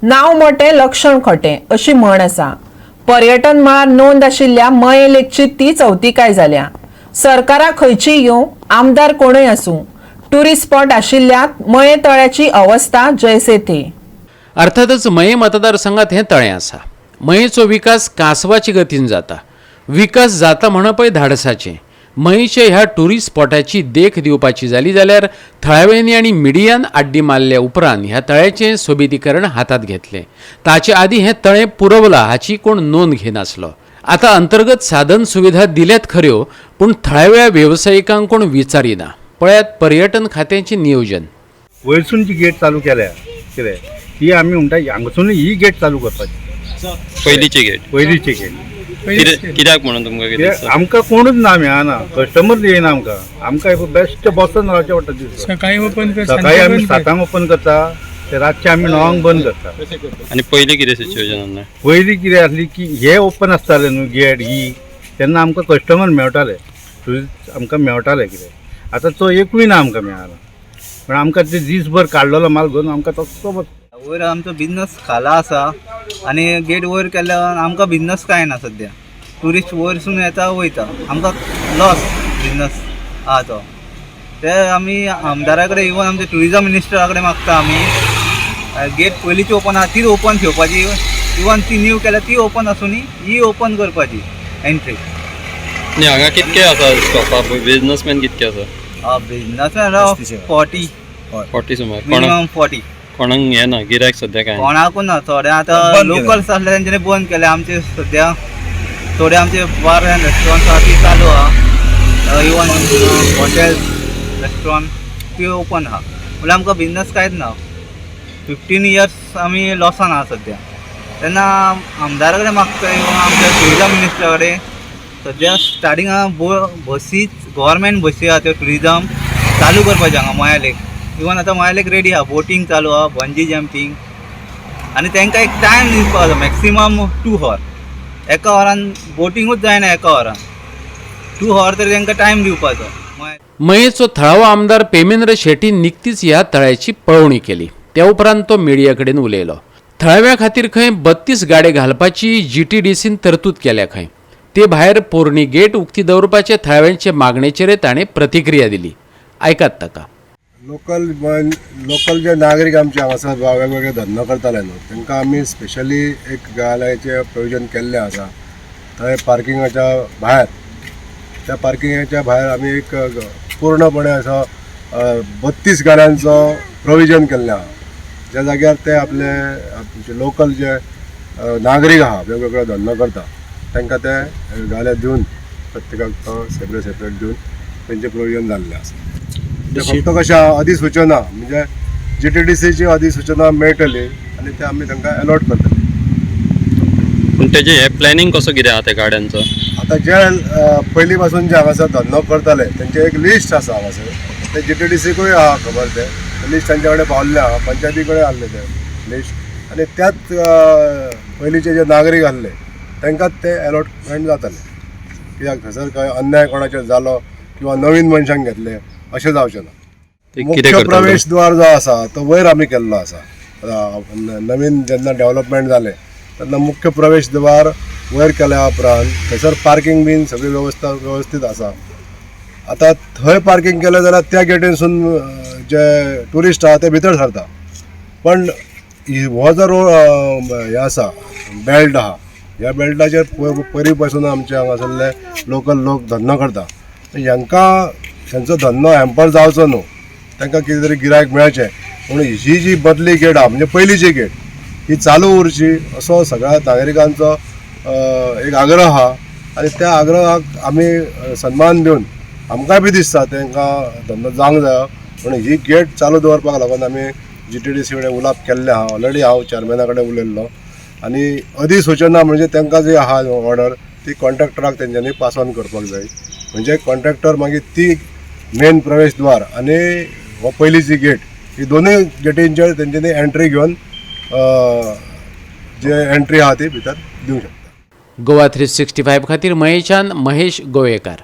नाव मोठे लक्षण खोटे अशी म्हण आसा। पर्यटन मळार नोंद आशिल्ल्या मये लेकची ती चवथीकाय जाल्या। सरकारा खंयचीय येवं, आमदार कोणूय आसूं, टुरिस्ट स्पॉट आशिल्ल्या मये तळ्याची अवस्था जैसे थे। अर्थातच मये मतदारसंघात हे तळें आसा। मयेचो विकास कासवाची गतीन जाता। विकास जाता म्हणा पळय धाडसाचें। मयेच्या ह्या टुरिस्ट स्पॉटाची देख दिवपाची जाली जाल्यार थळाव्यांनी आनी मिडियान आड्डी मारल्या उपरांत ह्या तळ्याचें सोबितीकरण हातात घेतलें। ताचे आदीं हें तळें पुरवलां हाची कोण नोंद घेनासलो। आतां अंतर्गत साधन सुविधा दिल्यात खऱ्यो, पूण थळाव्या वेवसायिकांक कोण विचारिना। पळयात पर्यटन खात्याचें नियोजन। वयरसून जी गेट चालू केल्या कितें ती आमी म्हणटा हांगासून ही गेट चालू करपाची। पयलीची गेट कित्याक म्हणून तुमकां कितें दिसता? आमकां कोणूच ना मेळना, कस्टमर येयना आमकां बेस्ट बसून रावचें पडटा दिसता। सकाळी ओपन सकाळी आमी 7 ओपन करता, ते रातचे आमी 9 बंद करता। आनी पयलीं कितें सिच्युएशन पयलीं कितें आसली की हे ओपन आसताले न्हू गेट ही, तेन्ना आमकां कस्टमर मेळटाले, टुरिस्ट आमकां मेळटाले कितें। आतां तो एकूय ना आमकां मेळना, पण आमकां ते दीसभर काडलेलो माल घेवन आमकां तसो वयर आमचो बिझनस खाला आसा आनी गेट वयर केल्यार आमकां बिझनस कांय ना सद्या। ट्युरिस्ट वयरसून येता वयता, आमकां लॉस बिझनस आहा तो। ते आमी आमदारा कडेन इवन आमच्या ट्युरिजम मिनिस्टरा कडेन मागता आमी गेट पयलींची ओपन आहा तीच ओपन ठेवपाची, इवन ती न्यू केल्या ती ओपन आसूनी ही ओपन करपाची एंट्री। आनी हांगा कितके आसा स्टॉपार बिझनसमॅन कितके आसा? बिझनसमॅन 40 सुमार। मिनिमम 40 कोणाक हे ना गिरायक सद्या काय? कोणाकूच ना, थोडे आतां लोकल्स आसले तेंच्यांनी बंद केले। आमचे सद्या थोडे आमचे बार एंड रेस्टॉरंट आहा ती चालू आहा, इवन हॉटेल्स रेस्टॉरंट ती ओपन आहा, म्हणल्यार आमकां बिझनस कांयच ना। 15 इयर्स आमी लॉसान आहा सद्या। तेन्ना आमदारा कडेन मागता इवन आमच्या ट्युरिजम मिनिस्टरा कडेन सद्या स्टार्टिंगाक बसी गव्हर्मेंट बसी आहा त्यो टुरिजम चालू करपाचे हांगा मया लेक। इवन आतां मया लेक रेडी आहा, बोटींग चालू आहा, बंजी जंपींग, आनी तांकां एक टायम दिवपाचो मॅक्सिमम 2 हॉर। एका हॉरान बोटिंगूच जायना, एका हॉरान 2 हॉर तरी तांकां टायम दिवपाचो। मयेचो थळावो आमदार पेमेंद्र शेट्टी निकतीच ह्या तळ्याची पळोवणी केली। त्या उपरांत तो मिडिया कडेन उलयलो। थळाव्या खातीर खंय 32 गाडे घालपाची GTDCन तरतूद केल्या खंय। ते भायर पोरणी गेट उक्ती दवरपाचे थळाव्यांचे मागणेचेर ताणें प्रतिक्रिया दिली। आयकात ताका। लोकल जे नागरीक आमचे हांगासर वेगवेगळे धंदो करताले न्हू, तांकां आमी स्पेशली एक गाड्याचें प्रोविजन केल्लें आसा। थंय पार्किंगाच्या भायर, त्या पार्किंगाच्या भायर आमी एक पूर्णपणे असो 32 गाड्यांचो प्रोविजन केल्लें आहा। ज्या जाग्यार ते आपले लोकल जे नागरीक आहा वेगवेगळो धंदो करता तांकां ते गाड्या दिवन प्रत्येकाक तो सेपरेट दिवन तेंचें प्रोविजन जाल्लें आसा। फक्त कशें अधिसूचना म्हणजे GTDCची अधिसूचना मेळटली आनी ते आमी तांकां अलॉट करतले। पूण तेजें हे प्लॅनिंग कसो कितें आहा त्या गाड्यांचो? आतां जे पयलीं पासून जे हांगासर धंदो करताले तेंचे एक लिस्ट आसा हांगासर, ते GTDCकूय आहा खबर, ते लिस्ट तांचे कडेन पावल्लें आहा, पंचायती कडेन आहलें ते लिस्ट, आनी त्याच पयलींचे जे नागरीक आहले तांकांच ते अलॉटमेंट जाताले। कित्याक थंयसर खंय अन्याय कोणाचेर जालो किंवा नवीन मनशांक घेतले अशें जावचें ना। मुख्य प्रवेश द्वार जो आसा तो वयर आमी केल्लो आसा। नवीन जेन्ना डेव्हलपमेंट जालें तेन्ना मुख्य प्रवेश द्वार वयर केल्या उपरांत थंयसर पार्किंग बीन सगळी व्यवस्थीत आसा। आतां थंय पार्किंग केलें जाल्यार त्या गेटीनसून जे ट्युरिस्ट आहा ते भितर सरता, पण हो जो हे आसा बेल्ट आहा, ह्या बेल्टाचेर पयलीं पासून आमचे हांगासरले लोकल लोक धंदो करता। हांकां तांचो धंदो हॅम्पर जावचो न्हू, तांकां कितें तरी गिरायक मेळचें म्हणून ही जी बदली गेट आहा म्हणजे पयलींची गेट ही चालू उरची असो सगळ्या नागरिकांचो एक आग्रह आहा। आनी त्या आग्रहाक आमी सन्मान दिवन आमकांय बी दिसता तांकां धंदो जावंक जायो म्हणून ही गेट चालू दवरपाक लागून आमी GTDC कडेन उलोवप केल्लें आहा। ऑलरेडी हांव चॅरमॅना कडेन उलयल्लो आनी अधिसूचना म्हणजे तांकां जी आहा ऑर्डर ती कॉन्ट्रॅक्टराक तेंच्यांनी पास ऑन करपाक जाय, म्हणजे कॉन्ट्रॅक्टर मागीर ती मेन प्रवेश द्वार आनी हो पयलींची गेट ही दोनूय गेटींचेर तेंच्यांनी एंट्री घेवन जे एंट्री आहा ती भितर दिवंक शकता। गोवा 365 खातीर मयेच्यान महेश गोवेकार।